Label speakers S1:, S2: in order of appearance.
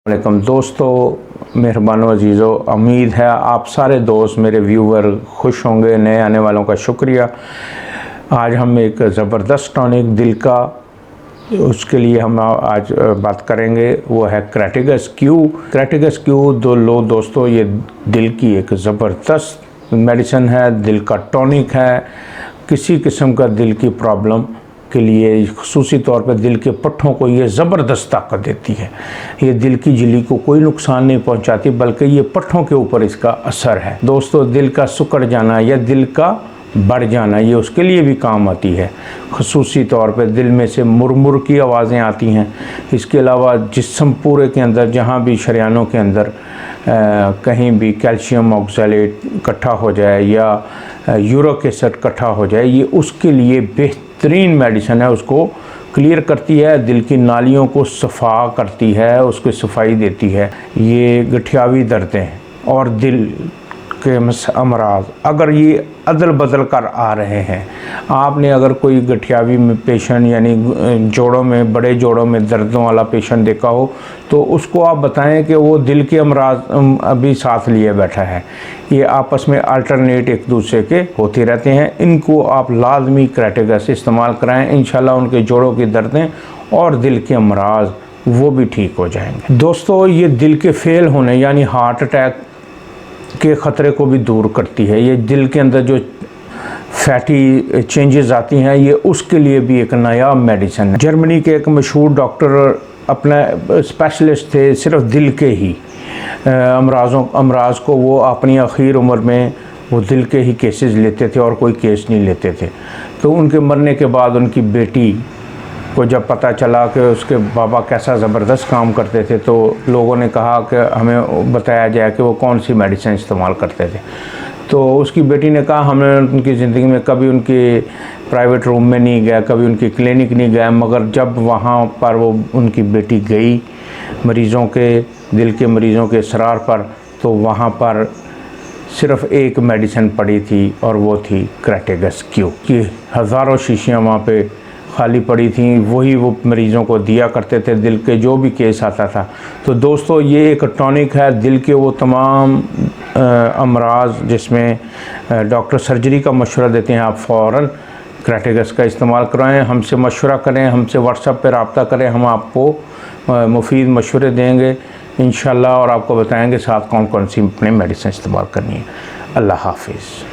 S1: वालेकुम दोस्तों, मेहरबान अजीज़ों, उम्मीद है आप सारे दोस्त मेरे व्यूवर खुश होंगे। नए आने वालों का शुक्रिया। आज हम एक ज़बरदस्त टॉनिक दिल का, उसके लिए हम आज बात करेंगे, वो है क्रैटिगस क्यू। क्रैटिगस क्यू दोस्तों ये दिल की एक ज़बरदस्त मेडिसिन है, दिल का टॉनिक है। किसी किस्म का दिल की प्रॉब्लम के लिए, ख़ुसूसी तौर पर दिल के पट्ठों को ये ज़बरदस्त ताकत देती है। ये दिल की झिल्ली को कोई नुकसान नहीं पहुंचाती, बल्कि ये पट्ठों के ऊपर इसका असर है। दोस्तों, दिल का सिकुड़ जाना या दिल का बढ़ जाना, ये उसके लिए भी काम आती है। ख़ुसूसी तौर पर दिल में से मुरमुर की आवाज़ें आती हैं। इसके अलावा जिस्म पूरे के अंदर, जहाँ भी शरियानों के अंदर कहीं भी कैल्शियम ऑक्सैलेट इकट्ठा हो जाए या यूरिक एसिड इकट्ठा हो जाए, ये उसके लिए बेहतरीन मेडिसिन है। उसको क्लियर करती है, दिल की नालियों को सफ़ा करती है, उसको सफाई देती है। ये गठियावी दर्दें और दिल के अमराज अगर ये अदल बदल कर आ रहे हैं, आपने अगर कोई गठियावी में पेशेंट यानी जोड़ों में, बड़े जोड़ों में दर्दों वाला पेशेंट देखा हो, तो उसको आप बताएं कि वो दिल के अमराज अभी साथ लिए बैठा है। ये आपस में अल्टरनेट एक दूसरे के होते रहते हैं। इनको आप लाजमी क्रैटिगस इस्तेमाल कराएं, इंशाल्लाह उनके जोड़ों की दर्दें और दिल के अमराज वो भी ठीक हो जाएंगे। दोस्तों, ये दिल के फेल होने यानी हार्ट अटैक के ख़तरे को भी दूर करती है। ये दिल के अंदर जो फैटी चेंजेस आती हैं, ये उसके लिए भी एक नया मेडिसिन है। जर्मनी के एक मशहूर डॉक्टर अपने स्पेशलिस्ट थे सिर्फ दिल के ही अमराज को। वो अपनी आखिर उम्र में वो दिल के ही केसेस लेते थे और कोई केस नहीं लेते थे। तो उनके मरने के बाद उनकी बेटी को जब पता चला कि उसके बाबा कैसा ज़बरदस्त काम करते थे, तो लोगों ने कहा कि हमें बताया जाए कि वो कौन सी मेडिसिन इस्तेमाल करते थे। तो उसकी बेटी ने कहा, हमने उनकी ज़िंदगी में कभी उनके प्राइवेट रूम में नहीं गया, कभी उनकी क्लिनिक नहीं गया, मगर जब वहाँ पर वो उनकी बेटी गई मरीज़ों के, दिल के मरीज़ों के इसरार पर, तो वहाँ पर सिर्फ़ एक मेडिसिन पड़ी थी और वो थी क्रैटिगस क्यू की। हज़ारों शीशियाँ वहाँ पे खाली पड़ी थी, वही वो मरीज़ों को दिया करते थे, दिल के जो भी केस आता था। तो दोस्तों, ये एक टॉनिक है दिल के वो तमाम अमराज जिसमें डॉक्टर सर्जरी का मशवरा देते हैं। आप फ़ौरन क्रैटिगस का इस्तेमाल करवाएं, हमसे मशवरा करें, हमसे व्हाट्सएप पर रब्ता करें, हम आपको मुफीद मशवरे देंगे इंशाल्लाह और आपको बताएंगे साथ कौन कौन सी अपने मेडिसिन इस्तेमाल करनी है। अल्लाह हाफिज़।